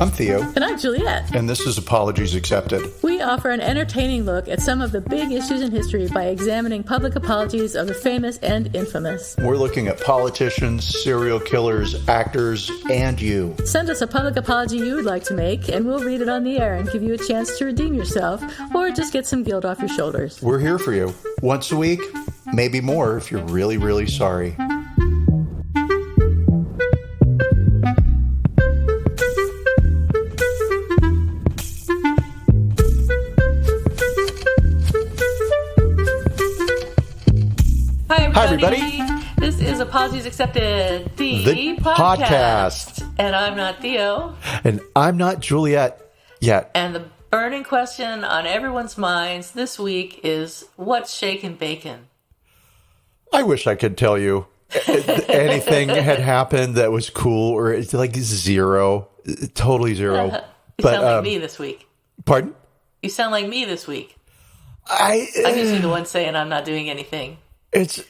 I'm Theo. And I'm Juliet. And this is Apologies Accepted. We offer an entertaining look at some of the big issues in history by examining public apologies of the famous and infamous. We're looking at politicians, serial killers, actors, and you. Send us a public apology you would like to make, and we'll read it on the air and give you a chance to redeem yourself, or just get some guilt off your shoulders. We're here for you. Once a week, maybe more if you're really, really sorry. Hi, everybody. This is Apologies Accepted, the podcast. And I'm not Theo. And I'm not Juliet yet. And the burning question on everyone's minds this week is, what's shaking bacon? I wish I could tell you anything had happened that was cool, or it's like zero. Totally zero. You sound like me this week. Pardon? You sound like me this week. I'm usually the one saying I'm not doing anything.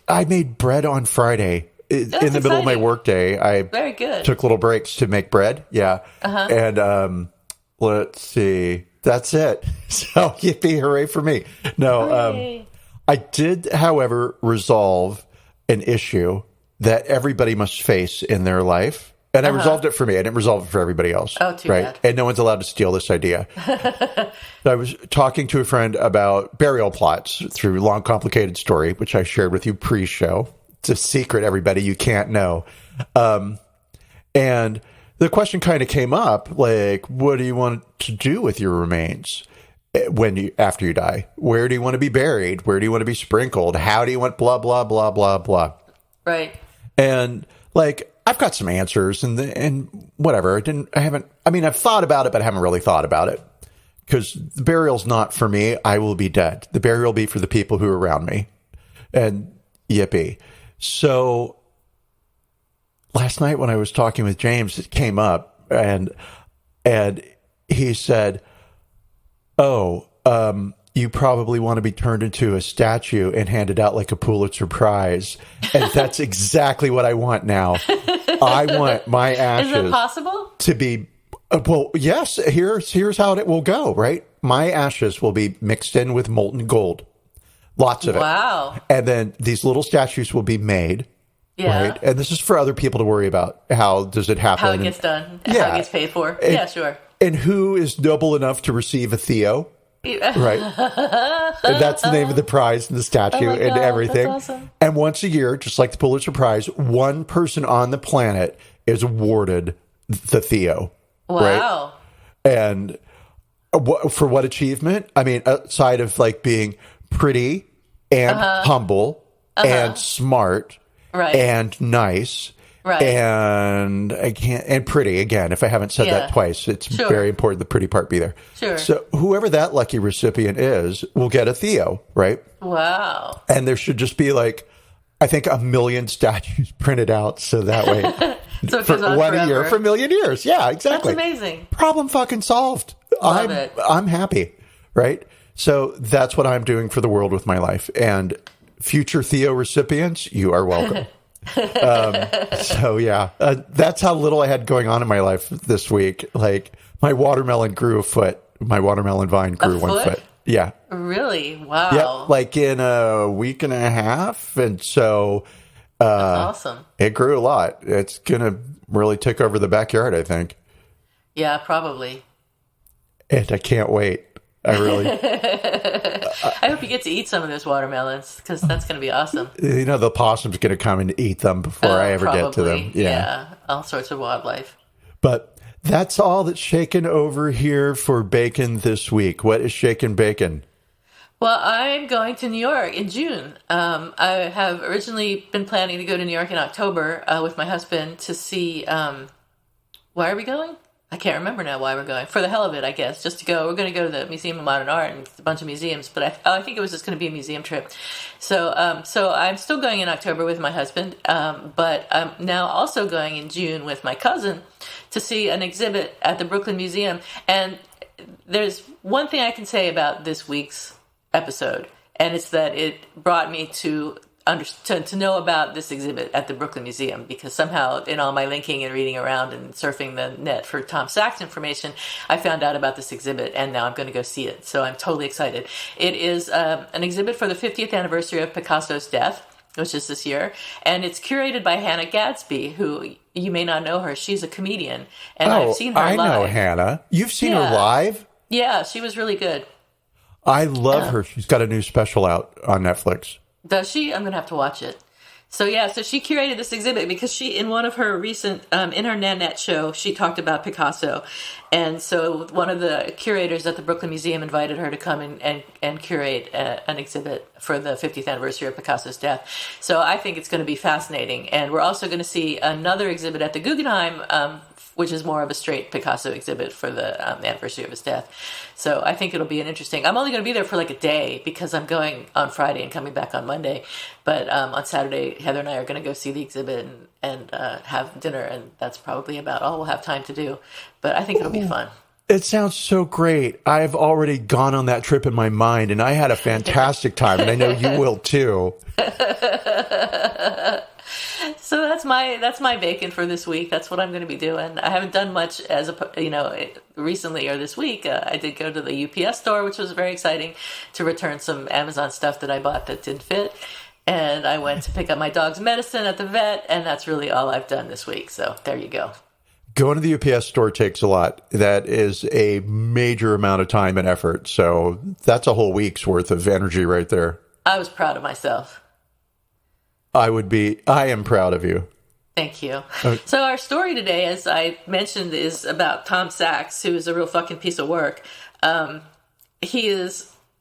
I made bread on Friday in the middle of my workday. Very good. Took little breaks to make bread. Yeah. Uh-huh. And let's see. That's it. So yippee, hooray for me. No, I did, however, resolve an issue that everybody must face in their life. And I resolved it for me. I didn't resolve it for everybody else. Oh, too bad. And no one's allowed to steal this idea. I was talking to a friend about burial plots through Long Complicated Story, which I shared with you pre-show. It's a secret, everybody. You can't know. And the question kind of came up, like, what do you want to do with your remains after you die? Where do you want to be buried? Where do you want to be sprinkled? How do you want blah, blah, blah, blah, blah? Right. And, like, I've got some answers and whatever. I've thought about it, but I haven't really thought about it because the burial's not for me. I will be dead. The burial will be for the people who are around me, and yippee. So last night when I was talking with James, it came up and he said, you probably want to be turned into a statue and handed out like a Pulitzer Prize. And that's exactly what I want now. I want my ashes. Is it possible? To be, well, yes, here's how it will go, right? My ashes will be mixed in with molten gold. Lots of it. Wow. And then these little statues will be made. Yeah. Right? And this is for other people to worry about. How does it happen? How it gets done. Yeah. How it gets paid for. Yeah, sure. And who is noble enough to receive a Theo? Right. And that's the name of the prize and the statue and everything. That's awesome. And once a year, just like the Pulitzer Prize, one person on the planet is awarded the Theo. Wow. Right? And for what achievement? I mean, outside of like being pretty and humble and smart and nice. Right. And pretty, again, if I haven't said that twice, it's very important the pretty part be there. Sure. So whoever that lucky recipient is will get a Theo, right? Wow. And there should just be like, I think 1 million statues printed out so that way. So it for goes on 1 forever. year, for 1 million years. Yeah, exactly. That's amazing. Problem fucking solved. Love it. I'm happy, right? So that's what I'm doing for the world with my life. And future Theo recipients, you are welcome. So yeah, that's how little I had going on in my life this week. Like my watermelon grew a foot. My watermelon vine grew 1 foot. Yeah. Really? Wow. Yeah. Like in a week and a half. And so, that's awesome. It grew a lot. It's going to really take over the backyard, I think. Yeah, probably. And I can't wait. I really. I hope you get to eat some of those watermelons because that's going to be awesome. You know, the possum's going to come and eat them before I ever get to them. Yeah. All sorts of wildlife. But that's all that's shaken over here for bacon this week. What is shaken bacon? Well, I'm going to New York in June. I have originally been planning to go to New York in October with my husband to see. Why are we going? I can't remember now why we're going. For the hell of it, I guess, just to go. We're going to go to the Museum of Modern Art and a bunch of museums, but I think it was just going to be a museum trip. So I'm still going in October with my husband, but I'm now also going in June with my cousin to see an exhibit at the Brooklyn Museum. And there's one thing I can say about this week's episode, and it's that it brought me to to know about this exhibit at the Brooklyn Museum, because somehow in all my linking and reading around and surfing the net for Tom Sachs information, I found out about this exhibit, and now I'm going to go see it. So I'm totally excited. It is an exhibit for the 50th anniversary of Picasso's death, which is this year, and it's curated by Hannah Gadsby, who you may not know her. She's a comedian, and I've seen her live. I know Hannah. You've seen her live? Yeah, she was really good. I love her. She's got a new special out on Netflix. Does she? I'm going to have to watch it. So she curated this exhibit because she, in one of her recent, in her Nanette show, she talked about Picasso. And so one of the curators at the Brooklyn Museum invited her to come and curate an exhibit for the 50th anniversary of Picasso's death. So I think it's going to be fascinating. And we're also going to see another exhibit at the Guggenheim, which is more of a straight Picasso exhibit for the anniversary of his death. So I think it'll be an interesting... I'm only going to be there for like a day because I'm going on Friday and coming back on Monday. But on Saturday, Heather and I are going to go see the exhibit and have dinner, and that's probably about all we'll have time to do. But I think it'll be fun. It sounds so great. I've already gone on that trip in my mind, and I had a fantastic time, and I know you will too. So that's my bacon for this week. That's what I'm going to be doing. I haven't done much recently or this week. I did go to the UPS store, which was very exciting, to return some Amazon stuff that I bought that didn't fit. And I went to pick up my dog's medicine at the vet, and that's really all I've done this week. So there you go. Going to the UPS store takes a lot. That is a major amount of time and effort. So that's a whole week's worth of energy right there. I was proud of myself. I am proud of you. Thank you. So our story today, as I mentioned, is about Tom Sachs, who is a real fucking piece of work.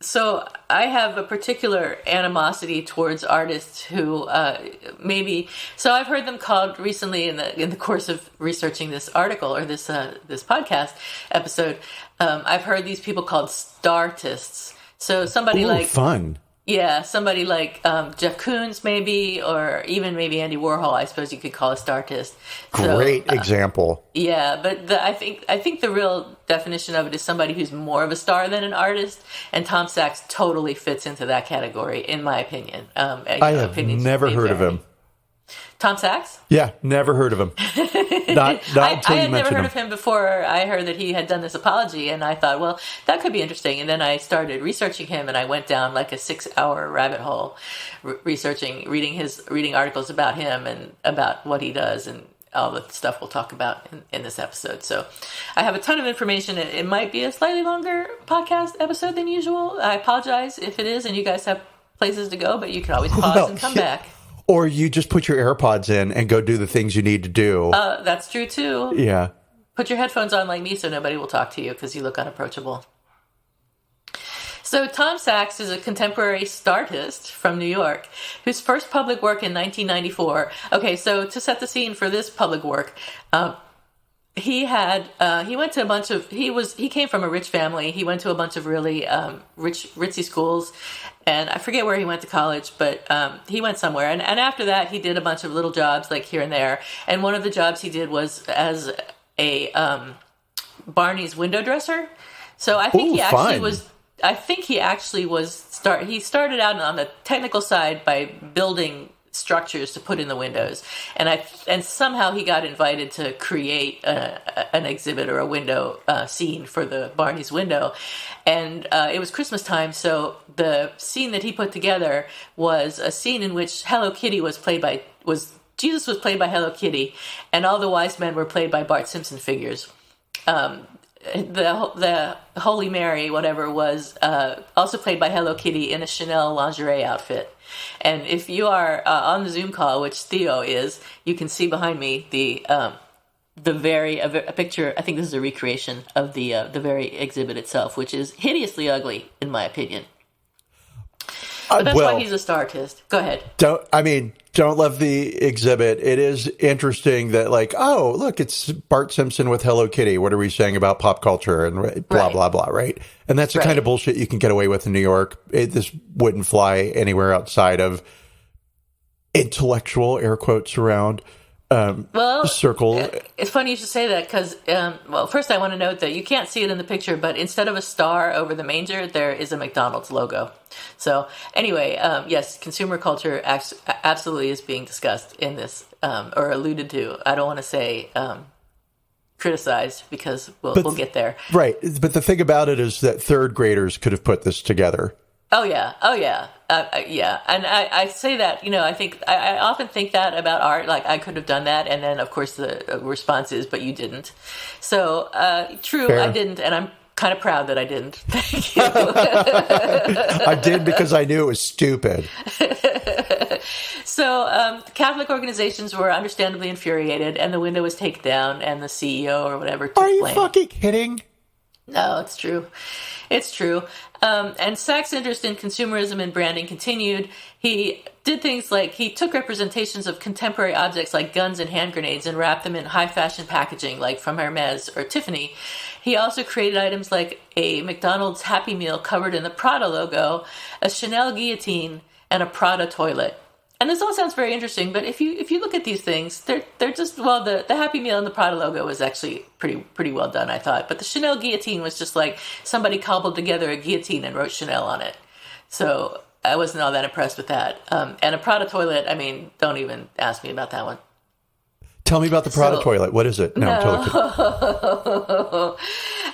So I have a particular animosity towards artists who so I've heard them called recently in the course of researching this article or this podcast episode. I've heard these people called startists. So somebody fun. Yeah, somebody like Jeff Koons, maybe, or even maybe Andy Warhol. I suppose you could call a startist. Great example. Yeah, but I think the real definition of it is somebody who's more of a star than an artist, and Tom Sachs totally fits into that category, in my opinion. I have never heard of him. Tom Sachs? Yeah, never heard of him. Not until I you had never heard of him before I heard that he had done this apology, and I thought, well, that could be interesting. And then I started researching him, and I went down like a 6-hour rabbit hole, reading articles about him and about what he does and all the stuff we'll talk about in this episode. So I have a ton of information. It might be a slightly longer podcast episode than usual. I apologize if it is, and you guys have places to go, but you can always pause and come back. Or you just put your AirPods in and go do the things you need to do. That's true, too. Yeah. Put your headphones on like me so nobody will talk to you because you look unapproachable. So Tom Sachs is a contemporary startist from New York whose first public work in 1994. Okay, so to set the scene for this public work, he went to a bunch of, he came from a rich family. He went to a bunch of really ritzy schools, and I forget where he went to college, but he went somewhere. And after that, he did a bunch of little jobs like here and there. And one of the jobs he did was as a Barney's window dresser. So I think he started out on the technical side by building structures to put in the windows, and somehow he got invited to create an exhibit or a window scene for the Barney's window, and it was Christmas time, so the scene that he put together was a scene in which Jesus was played by Hello Kitty, and all the wise men were played by Bart Simpson figures. The Holy Mary, whatever, was also played by Hello Kitty in a Chanel lingerie outfit. And if you are on the Zoom call, which Theo is, you can see behind me a picture. I think this is a recreation of the very exhibit itself, which is hideously ugly, in my opinion. But that's why he's a star artist. Go ahead. Don't love the exhibit. It is interesting that, like, oh, look, it's Bart Simpson with Hello Kitty. What are we saying about pop culture and blah, blah, blah, right? And that's the kind of bullshit you can get away with in New York. This wouldn't fly anywhere outside of intellectual, air quotes around, Well, circle. it's funny you should say that because, well, first I want to note that you can't see it in the picture, but instead of a star over the manger, there is a McDonald's logo. So anyway, yes, consumer culture absolutely is being discussed in this, or alluded to. I don't want to say criticized because we'll get there. Right. But the thing about it is that third graders could have put this together. Oh yeah. Yeah. And I say that, I think I often think that about art, like I could have done that. And then of course the response is, but you didn't. So, true, Fair. I didn't. And I'm kind of proud that I didn't. Thank you. I did because I knew it was stupid. So, Catholic organizations were understandably infuriated and the window was taken down and the CEO or whatever took Are you blame. fucking kidding? No, it's true. It's true. And Sachs' interest in consumerism and branding continued. He did things like he took representations of contemporary objects like guns and hand grenades and wrapped them in high fashion packaging like from Hermes or Tiffany. He also created items like a McDonald's Happy Meal covered in the Prada logo, a Chanel guillotine, and a Prada toilet. And this all sounds very interesting, but if you look at these things, they're just, well, the Happy Meal and the Prada logo was actually pretty well done, I thought. But the Chanel guillotine was just like somebody cobbled together a guillotine and wrote Chanel on it. So I wasn't all that impressed with that. And a Prada toilet, I mean, don't even ask me about that one. Tell me about the Prada toilet. What is it? No, I'm totally kidding.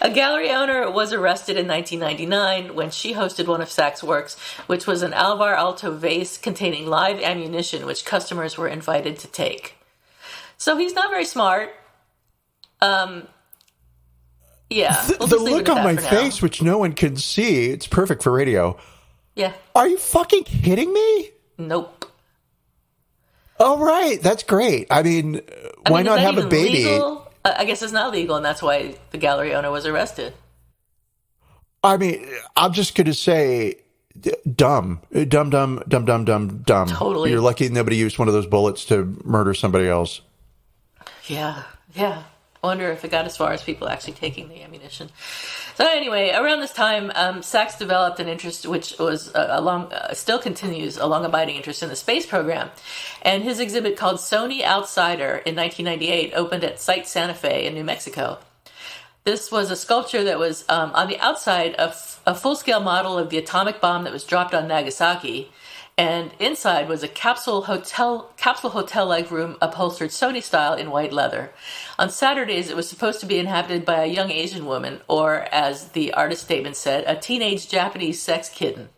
A gallery owner was arrested in 1999 when she hosted one of Sachs' works, which was an Alvar Aalto vase containing live ammunition, which customers were invited to take. So he's not very smart. Yeah. The look on my face, which no one can see, it's perfect for radio. Yeah. Are you fucking kidding me? Nope. All right, that's great. I mean, why not have a baby? Legal? I guess it's not legal, and that's why the gallery owner was arrested. I mean, I'm just going to say dumb. Dumb. Totally. You're lucky nobody used one of those bullets to murder somebody else. Yeah. I wonder if it got as far as people actually taking the ammunition. So anyway, around this time, Sachs developed an interest, which was still continues, a long-abiding interest in the space program. And his exhibit called Sony Outsider in 1998 opened at Site Santa Fe in New Mexico. This was a sculpture that was on the outside of a full-scale model of the atomic bomb that was dropped on Nagasaki. And inside was a capsule hotel-like room upholstered Sony style in white leather. On Saturdays, it was supposed to be inhabited by a young Asian woman, or as the artist statement said, a teenage Japanese sex kitten.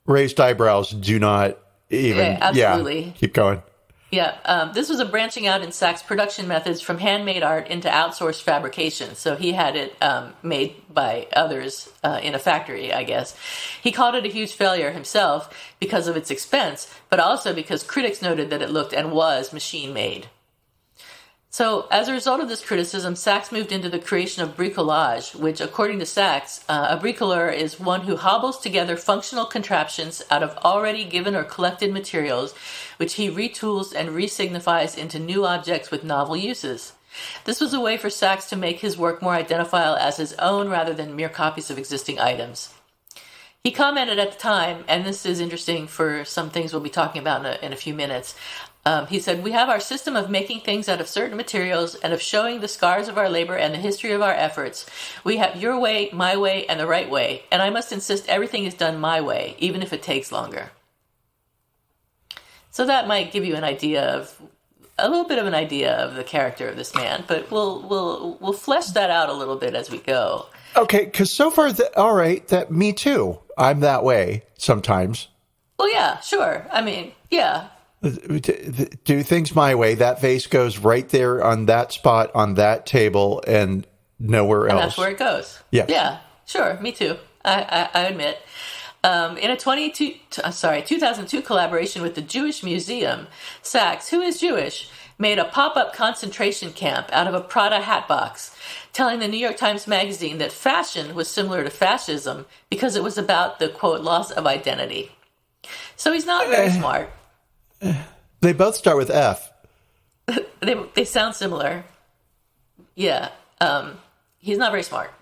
Raised eyebrows do not even. Absolutely. Yeah, keep going. Yeah, this was a branching out in Sachs' production methods from handmade art into outsourced fabrication. So he had it made by others in a factory, I guess. He called it a huge failure himself because of its expense, but also because critics noted that it looked and was machine-made. So as a result of this criticism, Sachs moved into the creation of bricolage, which, according to Sachs, a bricoleur is one who hobbles together functional contraptions out of already given or collected materials, which he retools and resignifies into new objects with novel uses. This was a way for Sachs to make his work more identifiable as his own rather than mere copies of existing items. He commented at the time, and this is interesting for some things we'll be talking about in a few minutes. He said, "We have our system of making things out of certain materials and of showing the scars of our labor and the history of our efforts. We have your way, my way, and the right way, and I must insist everything is done my way, even if it takes longer." So that might give you a little bit of an idea of the character of this man, but we'll flesh that out a little bit as we go. Okay, because so far, all right, that me too. I'm that way sometimes. Well, yeah, sure. I mean, yeah. Do things my way. That vase goes right there on that spot on that table and nowhere else. And that's where it goes. Yeah. Yeah, sure. Me too. I admit. In a 2002 collaboration with the Jewish Museum, Sachs, who is Jewish, made a pop-up concentration camp out of a Prada hat box, telling the New York Times Magazine that fashion was similar to fascism because it was about the, quote, loss of identity. So he's not very smart. They both start with F. They sound similar. Yeah. He's not very smart,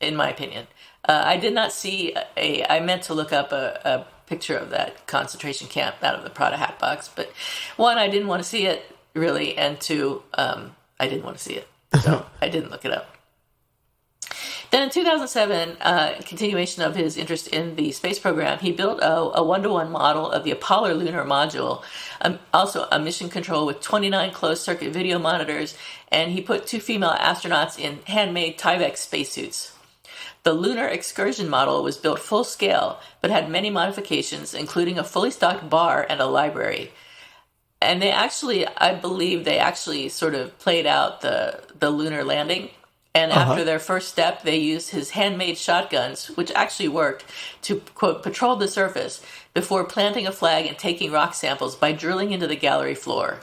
in my opinion. I did not see I meant to look up a picture of that concentration camp out of the Prada hat box. But one, I didn't want to see it really, and two, I didn't want to see it, so I didn't look it up. Then in 2007, continuation of his interest in the space program, he built a one-to-one model of the Apollo lunar module, also a mission control with 29 closed-circuit video monitors, and he put 2 female astronauts in handmade Tyvek spacesuits. The lunar excursion model was built full-scale, but had many modifications, including a fully stocked bar and a library. And I believe they actually sort of played out the lunar landing. And after their first step, they used his handmade shotguns, which actually worked, to, quote, patrol the surface before planting a flag and taking rock samples by drilling into the gallery floor.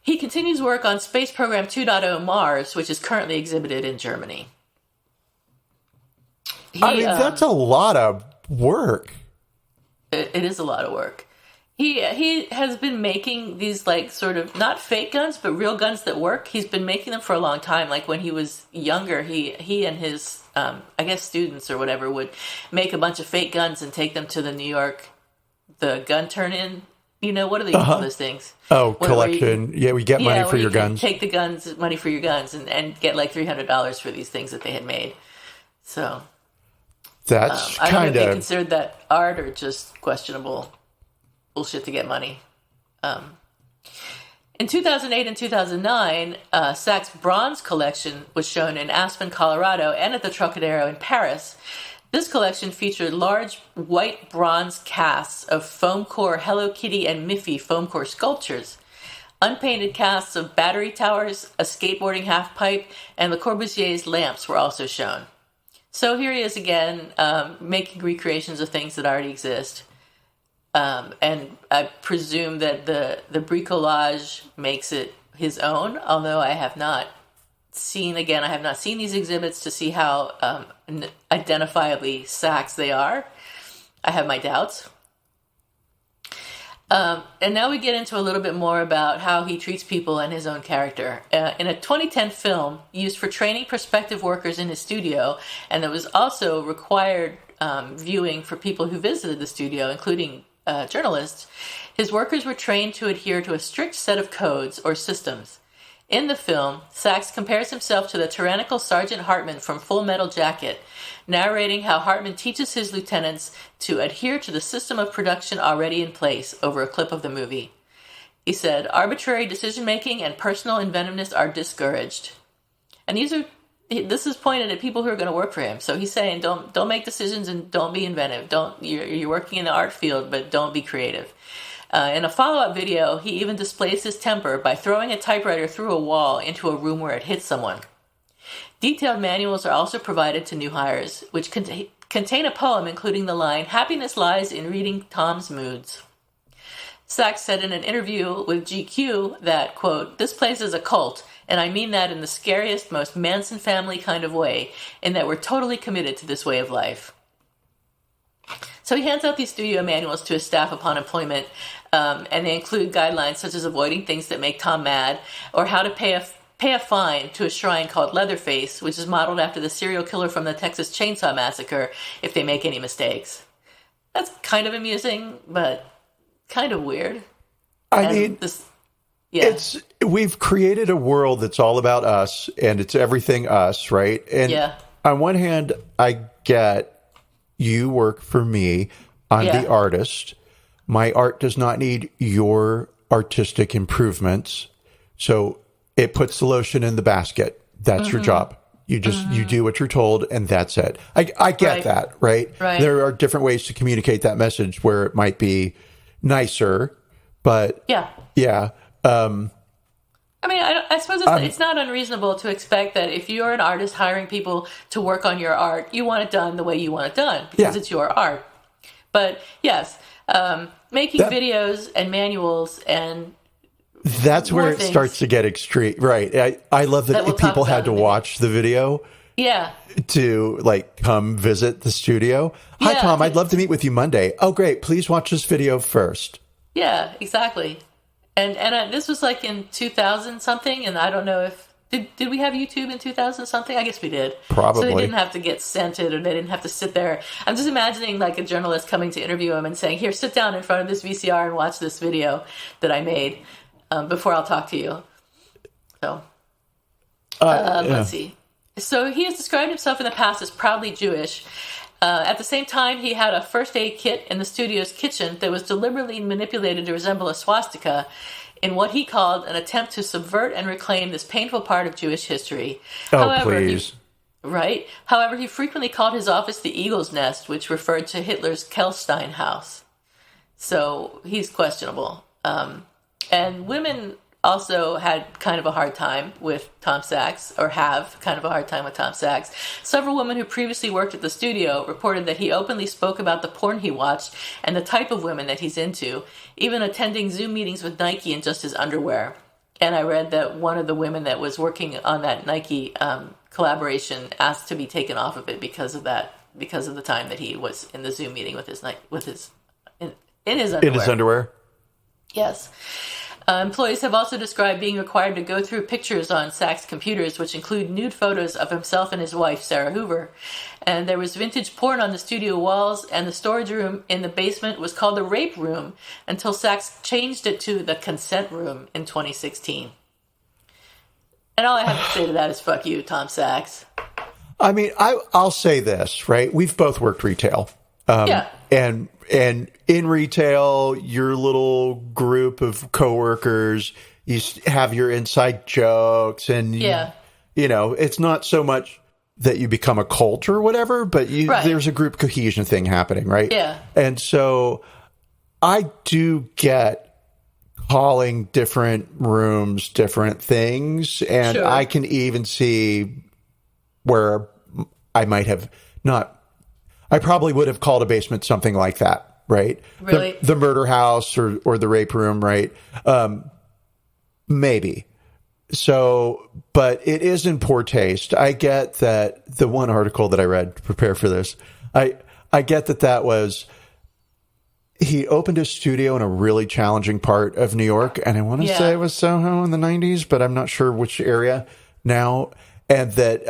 He continues work on Space Program 2.0 Mars, which is currently exhibited in Germany. That's a lot of work. It is a lot of work. He has been making these, like, sort of not fake guns, but real guns that work. He's been making them for a long time. Like when he was younger, he and his I guess students or whatever would make a bunch of fake guns and take them to the New York, the gun turn-in. You know, what do they call those things? Oh, collection. We get money for your guns. Take the guns, money for your guns, and get like $300 for these things that they had made. So that's I don't know if they kind of considered that art or just questionable bullshit to get money. In 2008 and 2009, Sachs' bronze collection was shown in Aspen, Colorado, and at the Trocadero in Paris. This collection featured large white bronze casts of foam core Hello Kitty and Miffy foam core sculptures, unpainted casts of battery towers, a skateboarding half-pipe, and Le Corbusier's lamps were also shown. So here he is again, making recreations of things that already exist. And I presume that the bricolage makes it his own, although I have not seen these exhibits to see how identifiably Sachs they are. I have my doubts. And now we get into a little bit more about how he treats people and his own character. In a 2010 film used for training prospective workers in his studio, and that was also required viewing for people who visited the studio, including journalists, his workers were trained to adhere to a strict set of codes or systems. In the film, Sachs compares himself to the tyrannical Sergeant Hartman from Full Metal Jacket, narrating how Hartman teaches his lieutenants to adhere to the system of production already in place over a clip of the movie. He said, arbitrary decision-making and personal inventiveness are discouraged. And this is pointed at people who are going to work for him. So he's saying, don't make decisions and don't be inventive. You're working in the art field, but don't be creative. In a follow-up video, he even displays his temper by throwing a typewriter through a wall into a room where it hits someone. Detailed manuals are also provided to new hires, which contain a poem including the line, "Happiness lies in reading Tom's moods." Sachs said in an interview with GQ that, quote, "This place is a cult, and I mean that in the scariest, most Manson family kind of way, in that we're totally committed to this way of life." So he hands out these studio manuals to his staff upon employment, and they include guidelines such as avoiding things that make Tom mad, or how to pay a fine to a shrine called Leatherface, which is modeled after the serial killer from the Texas Chainsaw Massacre, if they make any mistakes. That's kind of amusing, but kind of weird. We've created a world that's all about us, and it's everything us, right? And on one hand, I get you work for me. I'm the artist. My art does not need your artistic improvements. So it puts the lotion in the basket. That's your job. You just, you do what you're told, and that's it. I get that, right? There are different ways to communicate that message where it might be nicer, but I suppose it's not unreasonable to expect that if you're an artist hiring people to work on your art, you want it done the way you want it done because it's your art. But yes, making videos and manuals and that's where it starts to get extreme. Right. I love that people had to watch the video. To like come visit the studio. Hi, Tom. I'd love to meet with you Monday. Oh, great. Please watch this video first. Yeah, exactly. And this was like in 2000 something, and I don't know if Did we have YouTube in 2000 something? I guess we did. Probably. So they didn't have to get sent it, or they didn't have to sit there. I'm just imagining like a journalist coming to interview him and saying, "Here, sit down in front of this VCR and watch this video that I made before I'll talk to you." So let's see. So he has described himself in the past as proudly Jewish. At the same time, he had a first aid kit in the studio's kitchen that was deliberately manipulated to resemble a swastika in what he called an attempt to subvert and reclaim this painful part of Jewish history. Please. Right? However, he frequently called his office the Eagle's Nest, which referred to Hitler's Kelstein house. So he's questionable. And women also had kind of a hard time with Tom Sachs, or have kind of a hard time with Tom Sachs. Several women who previously worked at the studio reported that he openly spoke about the porn he watched and the type of women that he's into, even attending Zoom meetings with Nike in just his underwear. And I read that one of the women that was working on that Nike collaboration asked to be taken off of it because of that, because of the time that he was in the Zoom meeting with his in his underwear. In his underwear? Yes. Employees have also described being required to go through pictures on Sachs' computers, which include nude photos of himself and his wife, Sarah Hoover. And there was vintage porn on the studio walls, and the storage room in the basement was called the rape room until Sachs changed it to the consent room in 2016. And all I have to say to that is fuck you, Tom Sachs. I mean, I'll say this, right? We've both worked retail. Yeah. And in retail, your little group of coworkers, you have your inside jokes, and you know, it's not so much that you become a cult or whatever, but there's a group cohesion thing happening, right? Yeah. And so I do get calling different rooms different things, and Sure. I can even see where I might have not. I probably would have called a basement something like that, right? Really? The murder house or the rape room, right? Maybe. So, but it is in poor taste. I get that the one article that I read to prepare for this, I get that was, he opened a studio in a really challenging part of New York, and I want to say it was Soho in the 90s, but I'm not sure which area now, and that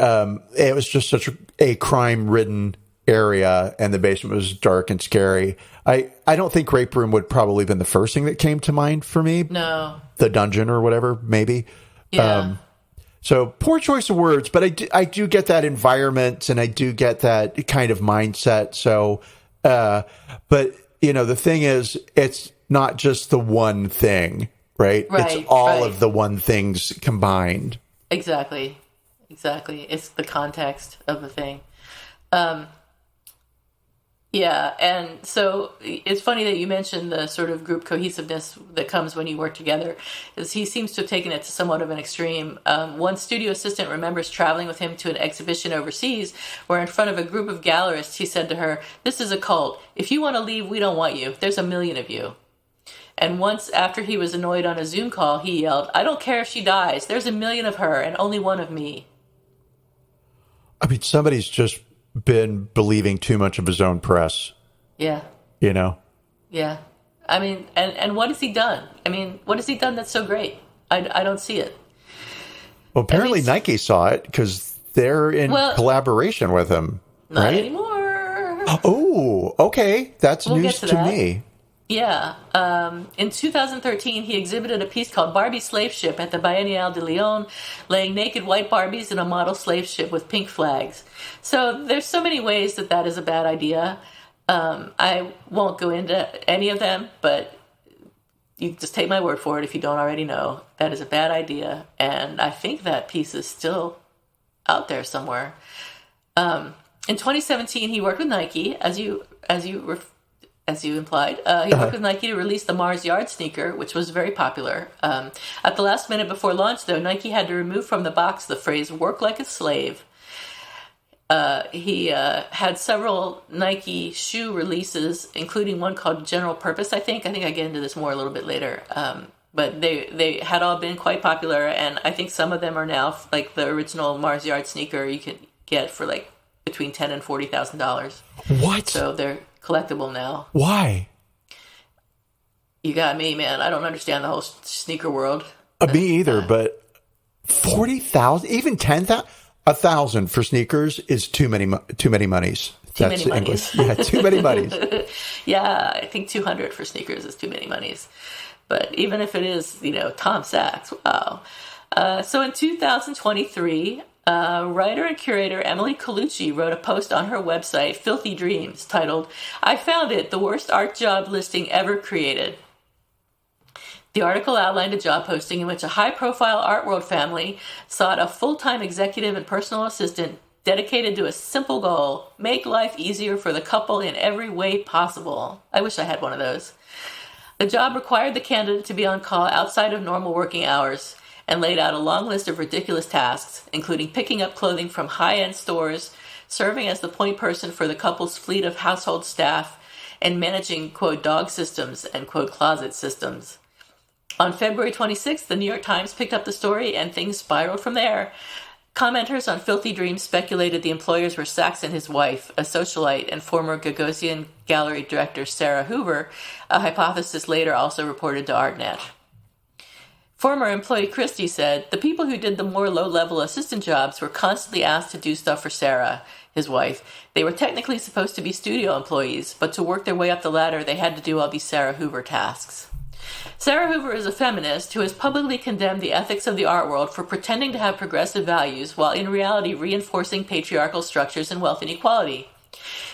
it was just such a crime-ridden area, and the basement was dark and scary. I don't think rape room would probably have been the first thing that came to mind for me. No. The dungeon or whatever, maybe. Yeah. So poor choice of words, but I do get that environment, and I do get that kind of mindset. So, but you know, the thing is, it's not just the one thing, right? It's all of the one things combined. Exactly. It's the context of the thing. Yeah, and so it's funny that you mentioned the sort of group cohesiveness that comes when you work together, because he seems to have taken it to somewhat of an extreme. One studio assistant remembers traveling with him to an exhibition overseas where in front of a group of gallerists, he said to her, "This is a cult. If you want to leave, we don't want you. There's 1 million of you." And once, after he was annoyed on a Zoom call, he yelled, "I don't care if she dies. There's 1 million of her and only one of me." I mean, somebody's just been believing too much of his own press. Yeah. You know? Yeah. I mean, and what has he done? I mean, what has he done that's so great? I don't see it. Well, apparently Nike saw it because they're in collaboration with him. Not right? anymore. Oh, okay. That's news to me. Yeah. In 2013, he exhibited a piece called Barbie Slave Ship at the Biennale de Lyon, laying naked white Barbies in a model slave ship with pink flags. So there's so many ways that is a bad idea. I won't go into any of them, but you just take my word for it if you don't already know. That is a bad idea, and I think that piece is still out there somewhere. In 2017, he worked with Nike, as you implied. He worked with Nike to release the Mars Yard sneaker, which was very popular. At the last minute before launch, though, Nike had to remove from the box the phrase "work like a slave." He had several Nike shoe releases, including one called General Purpose, I think. I get into this more a little bit later. But they had all been quite popular, and I think some of them are now, like the original Mars Yard sneaker, you can get for like between $10,000 and $40,000. What? So they're collectible now. Why? You got me, man. I don't understand the whole sneaker world. Me either, but 40,000, even 10,000, 1,000 for sneakers is too many monies. Too many monies. Yeah, too many monies. Yeah, I think 200 for sneakers is too many monies. But even if it is, Tom Sachs, wow. So in 2023, writer and curator Emily Colucci wrote a post on her website, Filthy Dreams, titled, "I found it, the worst art job listing ever created." The article outlined a job posting in which a high-profile Artworld family sought a full-time executive and personal assistant dedicated to a simple goal: make life easier for the couple in every way possible. I wish I had one of those. The job required the candidate to be on call outside of normal working hours and laid out a long list of ridiculous tasks, including picking up clothing from high-end stores, serving as the point person for the couple's fleet of household staff, and managing, quote, dog systems and, quote, closet systems. On February 26th, the New York Times picked up the story, and things spiraled from there. Commenters on Filthy Dreams speculated the employers were Sachs and his wife, a socialite, and former Gagosian gallery director Sarah Hoover, a hypothesis later also reported to ArtNet. Former employee Christie said, "The people who did the more low-level assistant jobs were constantly asked to do stuff for Sarah, his wife. They were technically supposed to be studio employees, but to work their way up the ladder, they had to do all these Sarah Hoover tasks." Sarah Hoover is a feminist who has publicly condemned the ethics of the art world for pretending to have progressive values while in reality reinforcing patriarchal structures and wealth inequality.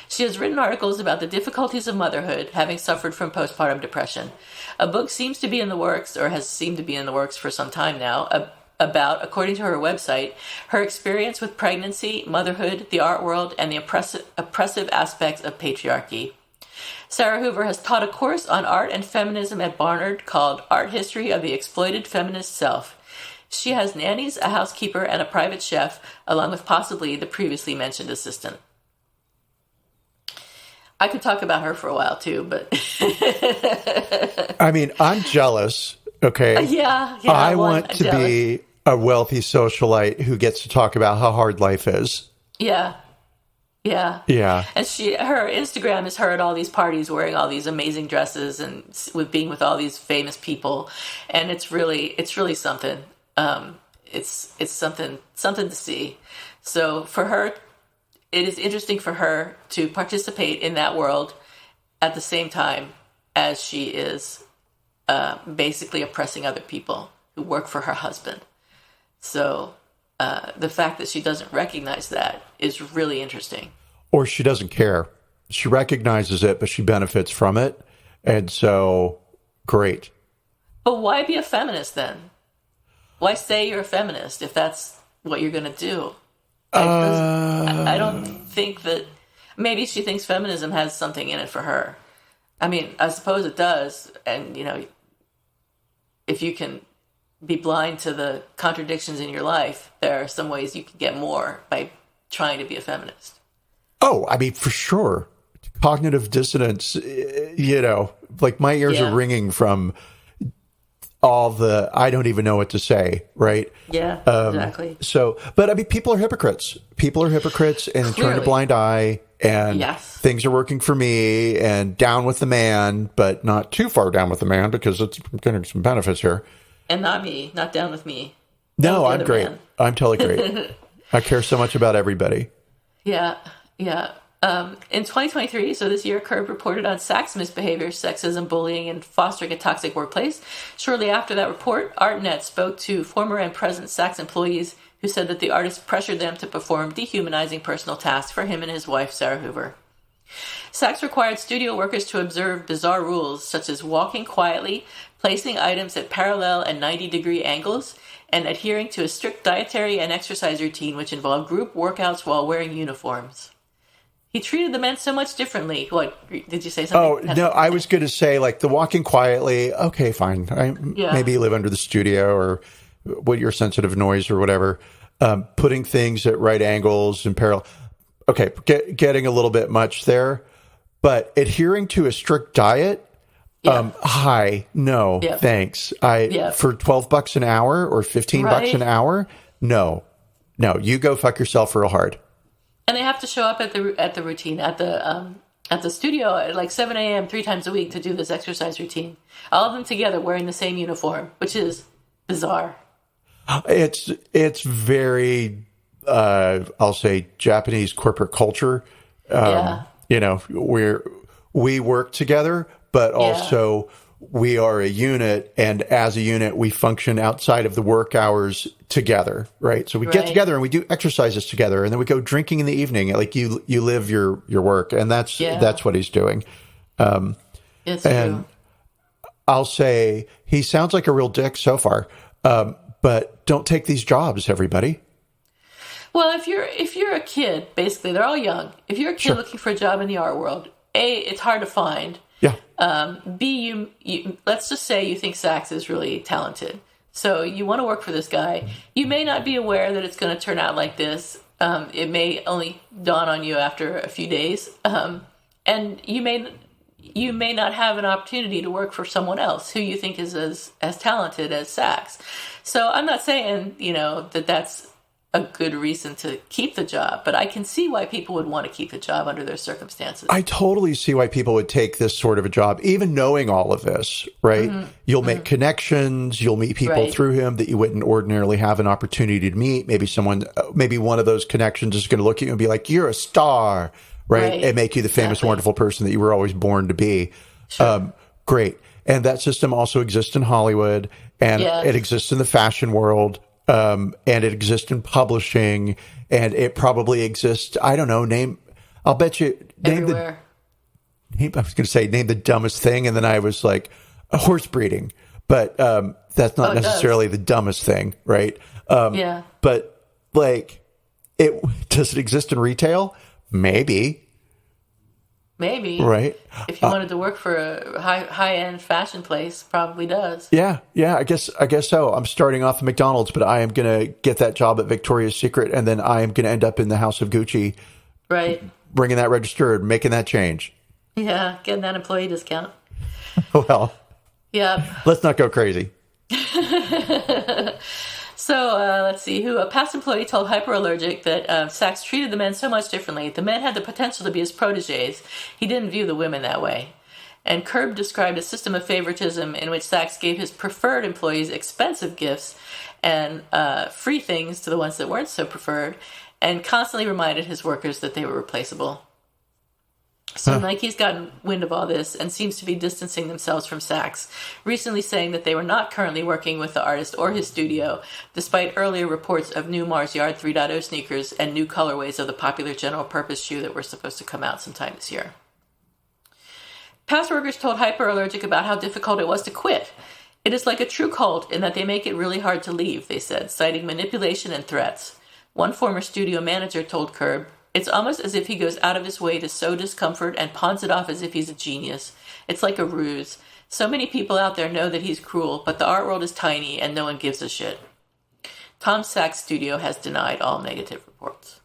She has written articles about the difficulties of motherhood, having suffered from postpartum depression. A book seems to be in the works, or has seemed to be in the works for some time now, about, according to her website, her experience with pregnancy, motherhood, the art world, and the oppressive aspects of patriarchy. Sarah Hoover has taught a course on art and feminism at Barnard called Art History of the Exploited Feminist Self. She has nannies, a housekeeper, and a private chef, along with possibly the previously mentioned assistant. I could talk about her for a while, too, but... I mean, I'm jealous, okay? Yeah, I want to be a wealthy socialite who gets to talk about how hard life is. Yeah. And her Instagram is her at all these parties wearing all these amazing dresses and being with all these famous people, and it's really something. It's something to see. So for her, it is interesting for her to participate in that world at the same time as she is basically oppressing other people who work for her husband. So the fact that she doesn't recognize that is really interesting. Or she doesn't care. She recognizes it, but she benefits from it. And so, great. But why be a feminist then? Why say you're a feminist if that's what you're going to do? I don't think that... Maybe she thinks feminism has something in it for her. I mean, I suppose it does. And, if you can be blind to the contradictions in your life, there are some ways you can get more by trying to be a feminist. Oh, I mean, for sure. Cognitive dissonance, like my ears are ringing from all the, I don't even know what to say, right? Yeah, exactly. So, but I mean, people are hypocrites. People are hypocrites and turn a blind eye, and things are working for me and down with the man, but not too far down with the man because it's getting some benefits here. And not me, not down with me. No, I'm great. Man. I'm totally great. I care so much about everybody. Yeah. In 2023, so this year, Curb reported on Sachs' misbehavior, sexism, bullying, and fostering a toxic workplace. Shortly after that report, ArtNet spoke to former and present Sachs employees who said that the artist pressured them to perform dehumanizing personal tasks for him and his wife, Sarah Hoover. Sachs required studio workers to observe bizarre rules, such as walking quietly, placing items at parallel and 90-degree angles, and adhering to a strict dietary and exercise routine which involved group workouts while wearing uniforms. He treated the men so much differently. What, did you say something? Oh, no, I was going to say, like, the walking quietly, okay, fine. Maybe you live under the studio or what you're sensitive noise or whatever. Putting things at right angles and parallel. Okay, getting a little bit much there. But adhering to a strict diet, thanks. For $12 an hour or $15 an hour, no, you go fuck yourself real hard. And they have to show up at the routine at the studio at like 7 a.m. 3 times a week to do this exercise routine. All of them together wearing the same uniform, which is bizarre. It's very, I'll say, Japanese corporate culture. Yeah. You know, we work together, but also we are a unit, and as a unit, we function outside of the work hours together, right? So we get together and we do exercises together, and then we go drinking in the evening. Like you live your work, and that's what he's doing. It's and true. I'll say he sounds like a real dick so far, but don't take these jobs, everybody. Well, if you're a kid, basically they're all young. If you're a kid looking for a job in the art world, A, it's hard to find. Yeah. B, you let's just say you think Sachs is really talented. So you want to work for this guy. You may not be aware that it's going to turn out like this. It may only dawn on you after a few days. And you may not have an opportunity to work for someone else who you think is as talented as Sachs. So I'm not saying, that's a good reason to keep the job, but I can see why people would want to keep the job under their circumstances. I totally see why people would take this sort of a job, even knowing all of this, right? Mm-hmm. You'll make connections, you'll meet people through him that you wouldn't ordinarily have an opportunity to meet. Maybe one of those connections is going to look at you and be like, you're a star, right? And make you the famous, wonderful person that you were always born to be. Sure. Great. And that system also exists in Hollywood, and it exists in the fashion world. And it exists in publishing, and it probably exists. I don't know. I'll bet you. Everywhere. I was going to say name the dumbest thing, and then I was like, horse breeding, but that's not necessarily the dumbest thing, right? But like, does it exist in retail? Maybe. Right. If you wanted to work for a high-end fashion place, probably does. Yeah, I guess so. I'm starting off at McDonald's, but I am going to get that job at Victoria's Secret, and then I am going to end up in the House of Gucci. Right. Bringing that registered, making that change. Yeah, getting that employee discount. Well. Yeah. Let's not go crazy. So let's see. A past employee told Hyperallergic that Sachs treated the men so much differently. The men had the potential to be his protégés. He didn't view the women that way. And Curb described a system of favoritism in which Sachs gave his preferred employees expensive gifts and free things to the ones that weren't so preferred, and constantly reminded his workers that they were replaceable. So Nike's gotten wind of all this and seems to be distancing themselves from Sachs, recently saying that they were not currently working with the artist or his studio, despite earlier reports of new Mars Yard 3.0 sneakers and new colorways of the popular general-purpose shoe that were supposed to come out sometime this year. Past workers told Hyperallergic about how difficult it was to quit. It is like a true cult in that they make it really hard to leave, they said, citing manipulation and threats. One former studio manager told Curb, "It's almost as if he goes out of his way to sow discomfort and pawns it off as if he's a genius. It's like a ruse. So many people out there know that he's cruel, but the art world is tiny and no one gives a shit." Tom Sachs' studio has denied all negative reports.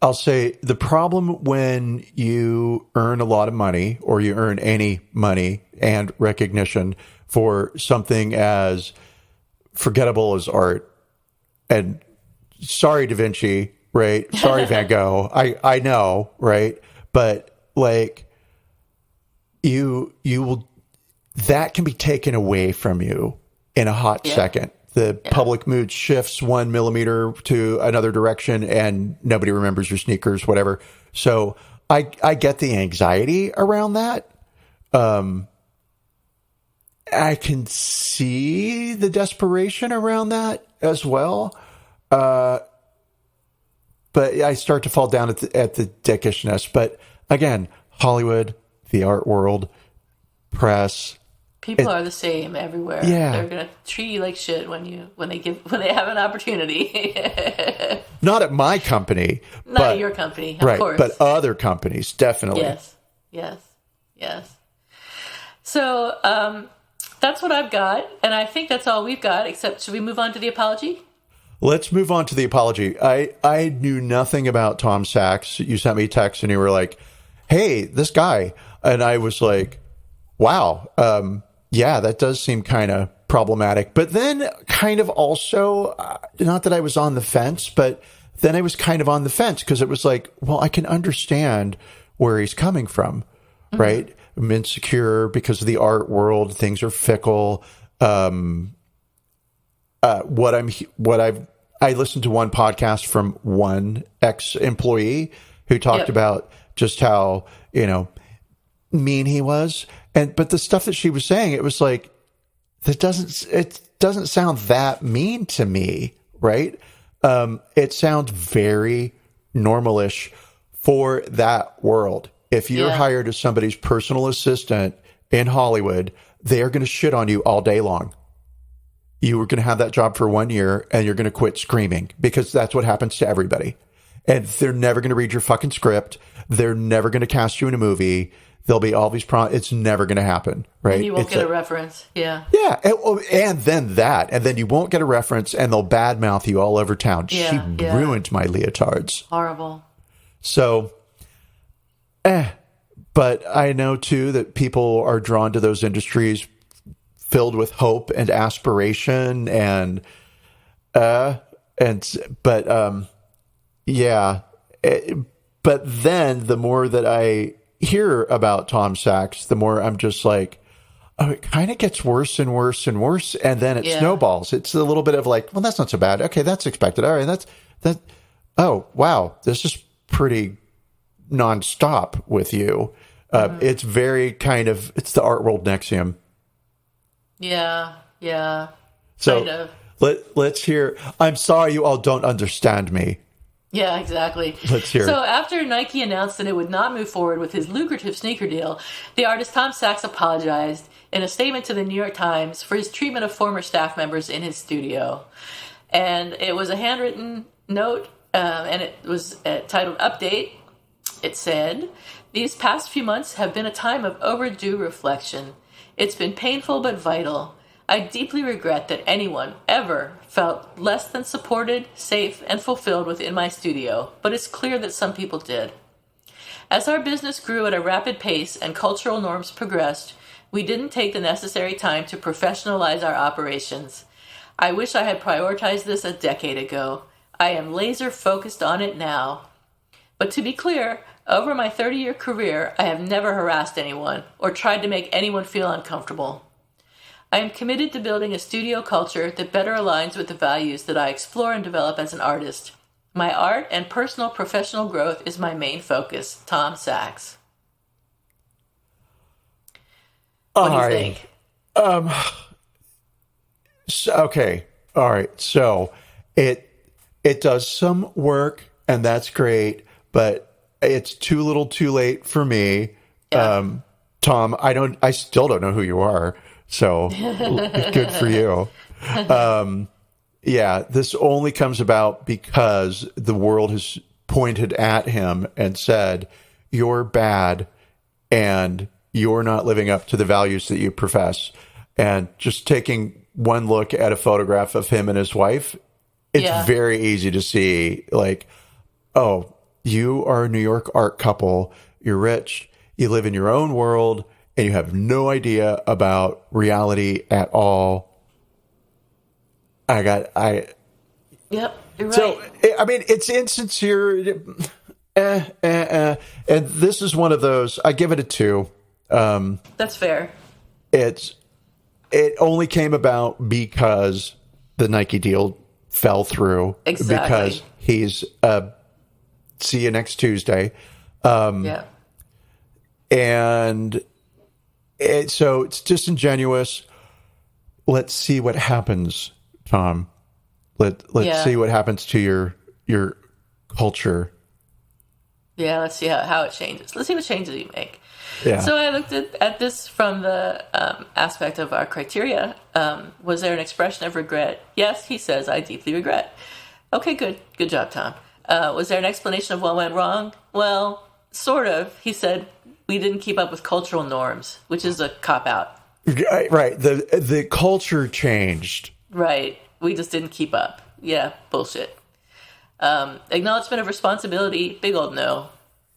I'll say the problem when you earn a lot of money, or you earn any money and recognition for something as forgettable as art, and sorry, Da Vinci, right? Sorry, Van Gogh. I know, right? But like, you will, that can be taken away from you in a hot second. The public mood shifts 1 millimeter to another direction, and nobody remembers your sneakers, whatever. So I get the anxiety around that. I can see the desperation around that as well. But I start to fall down at the dickishness. But again, Hollywood, the art world, press. People are the same everywhere. Yeah. They're gonna treat you like shit when they have an opportunity. Not at my company. Not at your company, of course. But other companies, definitely. Yes. So that's what I've got, and I think that's all we've got. Except, should we move on to the apology? Let's move on to the apology. I knew nothing about Tom Sachs. You sent me a text and you were like, "Hey, this guy," and I was like, "Wow, yeah, that does seem kind of problematic." But then kind of also, not that I was on the fence, but then I was kind of on the fence, because it was like, well, I can understand where he's coming from, right? I'm insecure because of the art world. Things are fickle. I listened to one podcast from one ex-employee who talked about just how, mean he was. But the stuff that she was saying, it was like, it doesn't sound that mean to me, right? It sounds very normalish for that world. If you're hired as somebody's personal assistant in Hollywood, they are going to shit on you all day long. You were going to have that job for 1 year and you're going to quit screaming because that's what happens to everybody. And they're never going to read your fucking script. They're never going to cast you in a movie. There'll be all these it's never going to happen, right? And you won't get a reference. Yeah. Yeah. And then you won't get a reference and they'll badmouth you all over town. Yeah, she ruined my leotards. Horrible. So, but I know too that people are drawn to those industries filled with hope and aspiration but then the more that I hear about Tom Sachs, the more I'm just like, oh, it kind of gets worse and worse and worse. And then it snowballs. It's a little bit of like, well, that's not so bad. Okay. That's expected. All right. Oh, wow. This is pretty nonstop with you. It's very it's the art world Nexium. Yeah. So kind of. let's hear. I'm sorry you all don't understand me. Yeah, exactly. Let's hear. So after Nike announced that it would not move forward with his lucrative sneaker deal, the artist Tom Sachs apologized in a statement to the New York Times for his treatment of former staff members in his studio. And it was a handwritten note, and it was titled Update. It said, "These past few months have been a time of overdue reflection. It's been painful but vital. I deeply regret that anyone ever felt less than supported, safe, and fulfilled within my studio, but it's clear that some people did. As our business grew at a rapid pace and cultural norms progressed, we didn't take the necessary time to professionalize our operations. I wish I had prioritized this a decade ago. I am laser focused on it now. But to be clear, over my 30-year career, I have never harassed anyone or tried to make anyone feel uncomfortable. I am committed to building a studio culture that better aligns with the values that I explore and develop as an artist. My art and personal professional growth is my main focus." Tom Sachs. What do you think? Okay. All right. So it does some work and that's great, but it's too little too late for me. Yeah. Tom, I still don't know who you are. So good for you. This only comes about because the world has pointed at him and said, you're bad and you're not living up to the values that you profess. And just taking one look at a photograph of him and his wife, it's very easy to see like, oh, you are a New York art couple. You're rich. You live in your own world. And you have no idea about reality at all. Yep, you're right. So, I mean, it's insincere. And this is one of those, I give it a 2. That's fair. It only came about because the Nike deal fell through. Exactly. Because he's, see you next Tuesday. And... so it's disingenuous. Let's see what happens, Tom. Let's see what happens to your culture. Yeah, let's see how it changes. Let's see what changes you make. Yeah. So I looked at this from the aspect of our criteria. Was there an expression of regret? Yes, he says, I deeply regret. Okay, good. Good job, Tom. Was there an explanation of what went wrong? Well, sort of. He said, we didn't keep up with cultural norms, which is a cop-out. Right. The culture changed. Right. We just didn't keep up. Yeah, bullshit. Acknowledgement of responsibility, big old no.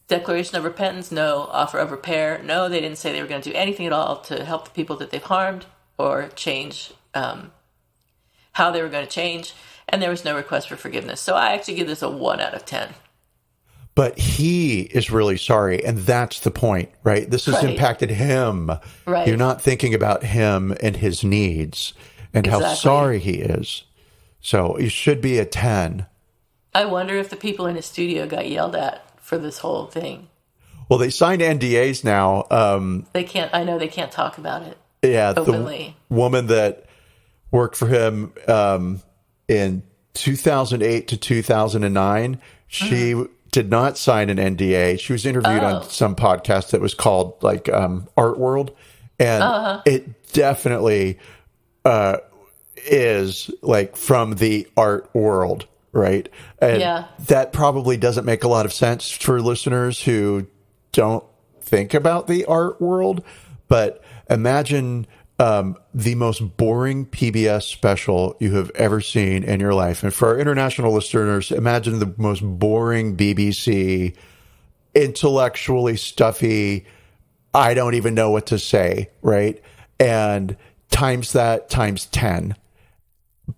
Declaration of repentance, no. Offer of repair, no. They didn't say they were going to do anything at all to help the people that they've harmed or change how they were going to change. And there was no request for forgiveness. So I actually give this a 1 out of 10. But he is really sorry, and that's the point, right? This has impacted him. Right. You're not thinking about him and his needs and how sorry he is. So it should be a 10. I wonder if the people in his studio got yelled at for this whole thing. Well, they signed NDAs now. They can't. I know they can't talk about it. Yeah, openly. The woman that worked for him in 2008 to 2009, she did not sign an NDA. She was interviewed on some podcast that was called like Artworld, and it definitely is like from the art world, right? And that probably doesn't make a lot of sense for listeners who don't think about the art world, but imagine the most boring PBS special you have ever seen in your life. And for our international listeners, imagine the most boring BBC, intellectually stuffy, I don't even know what to say, right? And times that times 10.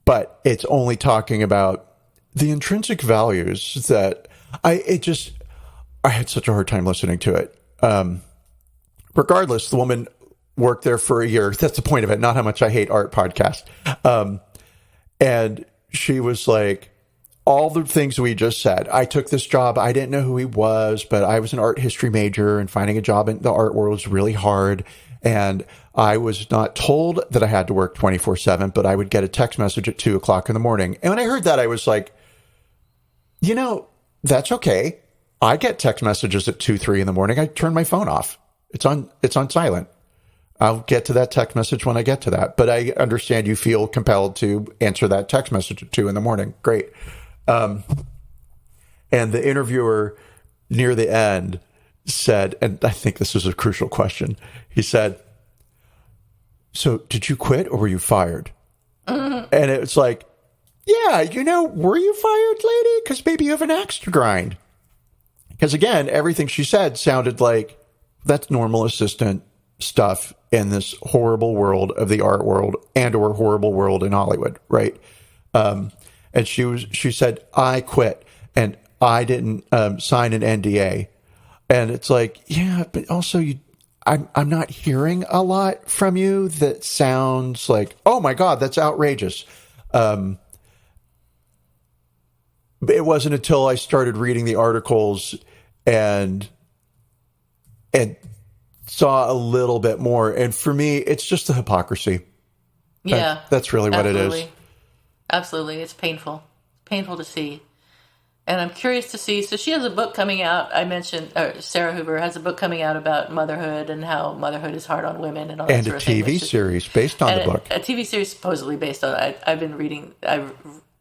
But it's only talking about the intrinsic values that I had such a hard time listening to it. Regardless, the woman worked there for a year. That's the point of it, not how much I hate art podcasts. And she was like, all the things we just said. I took this job. I didn't know who he was, but I was an art history major, and finding a job in the art world was really hard. And I was not told that I had to work 24/7, but I would get a text message at 2:00 in the morning. And when I heard that, I was like, that's okay. I get text messages at 2, 3 in the morning. I turn my phone off. It's on silent. I'll get to that text message when I get to that. But I understand you feel compelled to answer that text message at 2 in the morning. Great. And the interviewer near the end said, and I think this is a crucial question. He said, so did you quit or were you fired? And it's like, yeah, were you fired, lady? Because maybe you have an axe to grind. Because again, everything she said sounded like that's normal assistant stuff in this horrible world of the art world and or horrible world in Hollywood, right? And she said, I quit and I didn't sign an NDA. And it's like, yeah, but also I'm not hearing a lot from you that sounds like, oh my God, that's outrageous. It wasn't until I started reading the articles and saw a little bit more. And for me, it's just the hypocrisy. Yeah. That's really what it is. Absolutely. It's painful. Painful to see. And I'm curious to see. So she has a book coming out. I mentioned Sarah Hoover has a book coming out about motherhood and how motherhood is hard on women and all that sort of thing. And a TV series based on the book. A TV series supposedly based on it. I've been reading.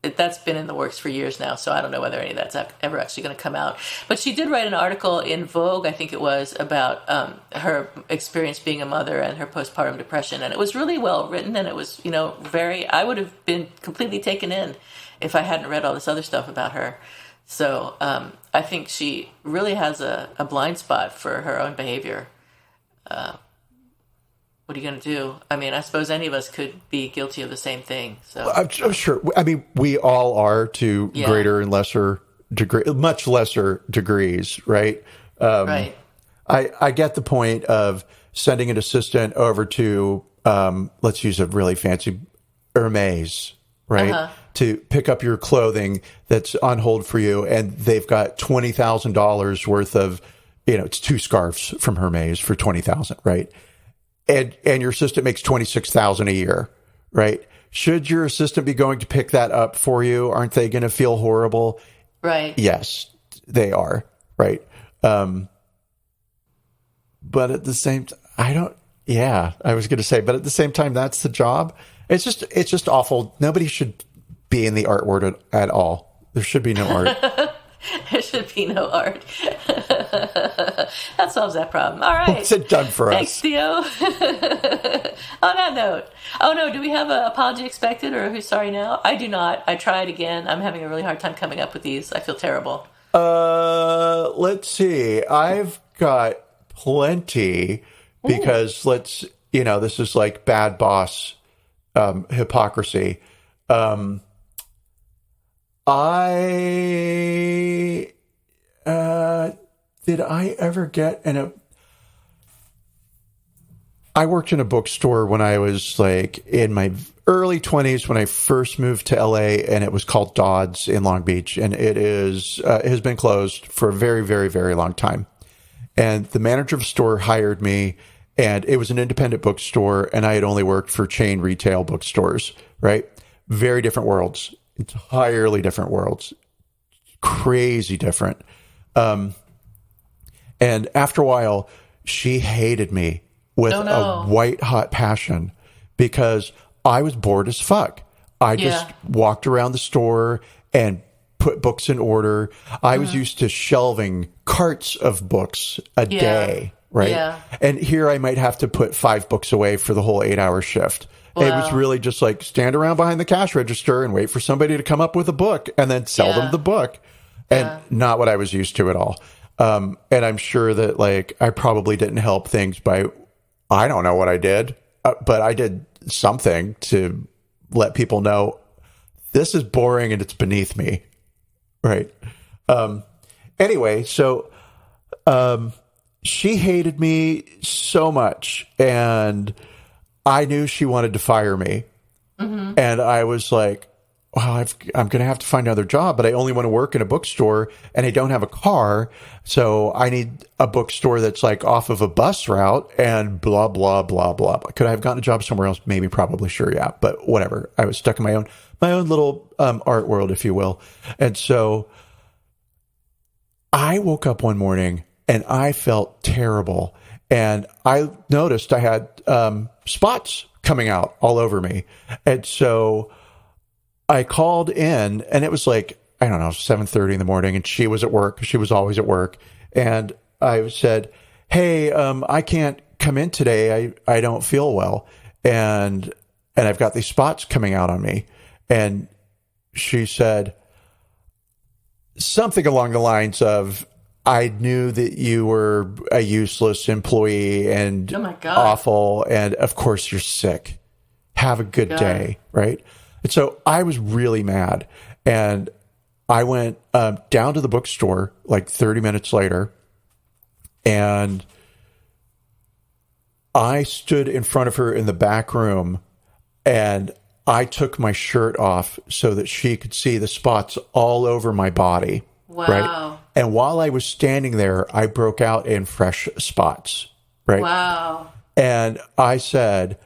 That's been in the works for years now, so I don't know whether any of that's ever actually going to come out. But she did write an article in Vogue, I think it was, about her experience being a mother and her postpartum depression. And it was really well written, and it was, I would have been completely taken in if I hadn't read all this other stuff about her. So I think she really has a blind spot for her own behavior. What are you going to do? I mean, I suppose any of us could be guilty of the same thing. So I'm sure. I mean, we all are to greater and lesser degree, much lesser degrees, right? Right. I get the point of sending an assistant over to, let's use a really fancy Hermes, right? To pick up your clothing that's on hold for you. And they've got $20,000 worth of, it's 2 scarves from Hermes for $20,000, right? And your assistant makes $26,000 a year, right? Should your assistant be going to pick that up for you? Aren't they going to feel horrible? Right. Yes, they are, right? But at the same time, I was going to say, but at the same time, that's the job. It's just awful. Nobody should be in the art world at all. There should be no art. There should be no art. That solves that problem. All right. It's done for Thanks, us. Theo. On that note. Oh, no. Do we have an apology expected or who's sorry now? I do not. I tried again. I'm having a really hard time coming up with these. I feel terrible. Let's see. I've got plenty because this is like bad boss hypocrisy. Did I ever get I worked in a bookstore when I was like in my early 20s when I first moved to LA, and it was called Dodd's in Long Beach, and it has been closed for a very, very, very long time. And the manager of the store hired me, and it was an independent bookstore, and I had only worked for chain retail bookstores, right? Very different worlds, entirely different worlds, crazy different. And after a while, she hated me with a white hot passion because I was bored as fuck. I just walked around the store and put books in order. I was used to shelving carts of books a day, right? Yeah. And here I might have to put 5 books away for the whole 8-hour shift. Wow. It was really just like stand around behind the cash register and wait for somebody to come up with a book and then sell them the book. And not what I was used to at all. And I'm sure that like I probably didn't help things by, I don't know what I did, but I did something to let people know this is boring and it's beneath me. Right. Anyway, so she hated me so much, and I knew she wanted to fire me. Mm-hmm. And I was like, well, I'm going to have to find another job, but I only want to work in a bookstore and I don't have a car. So I need a bookstore that's like off of a bus route and blah, blah, blah, blah. Could I have gotten a job somewhere else? Maybe, probably, sure. Yeah. But whatever. I was stuck in my own little art world, if you will. And so I woke up one morning and I felt terrible. And I noticed I had spots coming out all over me. And so I called in, and it was like, I don't know, 7:30 in the morning, and she was at work. She was always at work. And I said, hey, I can't come in today. I don't feel well. And I've got these spots coming out on me. And she said something along the lines of, I knew that you were a useless employee and awful. And of course you're sick. Have a good day. Right. And so I was really mad, and I went down to the bookstore like 30 minutes later, and I stood in front of her in the back room, and I took my shirt off so that she could see the spots all over my body. Wow. Right? And while I was standing there, I broke out in fresh spots. Right? Wow. And I said,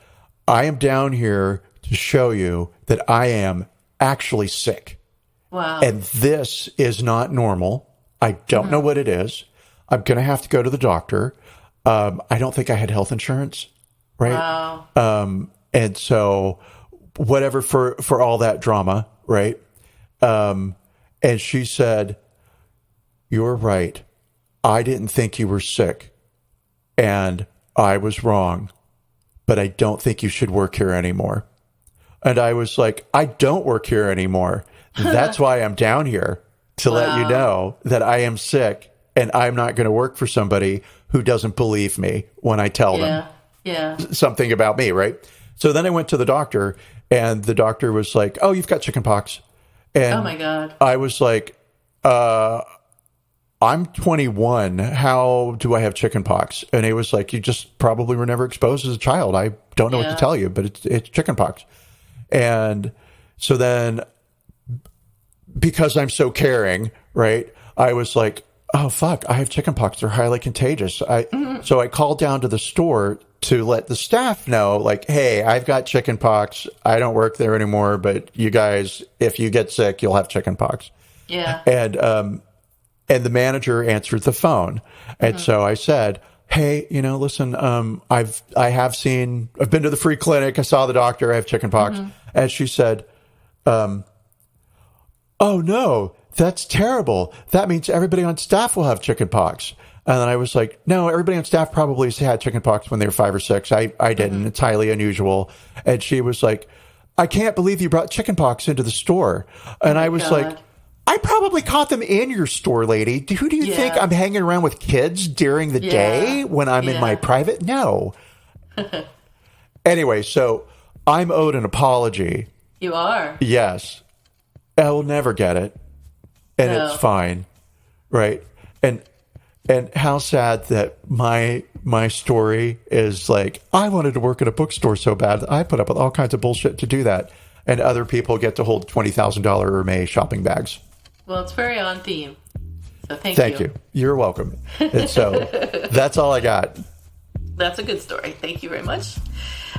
I am down here to show you that I am actually sick. Wow. And this is not normal. I don't know what it is. I'm going to have to go to the doctor. I don't think I had health insurance. Right. Wow. And so whatever for all that drama. Right. And she said, you're right. I didn't think you were sick, and I was wrong, but I don't think you should work here anymore. And I was like, I don't work here anymore. That's why I'm down here, to let you know that I am sick and I'm not going to work for somebody who doesn't believe me when I tell them something about me, right? So then I went to the doctor, and the doctor was like, oh, you've got chickenpox. And oh my God. I was like, I'm 21. How do I have chickenpox? And he was like, you just probably were never exposed as a child. I don't know what to tell you, but it's chickenpox. And so then, because I'm so caring, right, I was like, oh, fuck, I have chickenpox. They're highly contagious. So I called down to the store to let the staff know, like, hey, I've got chickenpox. I don't work there anymore, but you guys, if you get sick, you'll have chickenpox. Yeah. And the manager answered the phone. And so I said, hey, listen, I've been to the free clinic. I saw the doctor. I have chickenpox. And she said, oh no, that's terrible. That means everybody on staff will have chickenpox. And then I was like, no, everybody on staff probably had chickenpox when they were 5 or 6. I didn't. It's highly unusual. And she was like, I can't believe you brought chickenpox into the store. And I was like, I probably caught them in your store, lady. Who do you think I'm hanging around with kids during the day when I'm in my private? No. Anyway, so I'm owed an apology. You are? Yes. I will never get it. And it's fine. Right. And And how sad that my story is like, I wanted to work at a bookstore so bad that I put up with all kinds of bullshit to do that. And other people get to hold $20,000 Hermès shopping bags. Well, it's very on theme. So thank you. You're welcome. And so that's all I got. That's a good story. Thank you very much.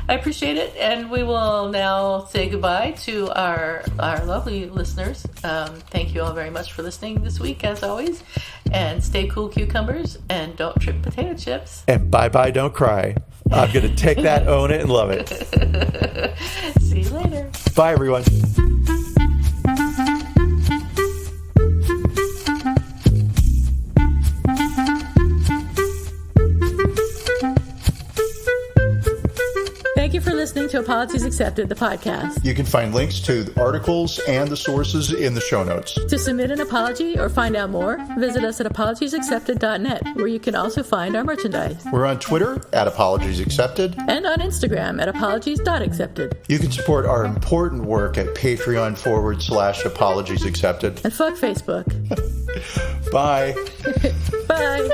I appreciate it. And we will now say goodbye to our lovely listeners. Thank you all very much for listening this week, as always. And stay cool, cucumbers, and don't trip potato chips. And bye-bye, don't cry. I'm going to take that, own it, and love it. See you later. Bye, everyone. Thank you for listening to Apologies Accepted, the podcast. You can find links to the articles and the sources in the show notes. To submit an apology or find out more, visit us at apologiesaccepted.net, where you can also find our merchandise. We're on Twitter at Apologies Accepted. And on Instagram at apologies.accepted. You can support our important work at Patreon.com/Apologies Accepted. And fuck Facebook. Bye. Bye.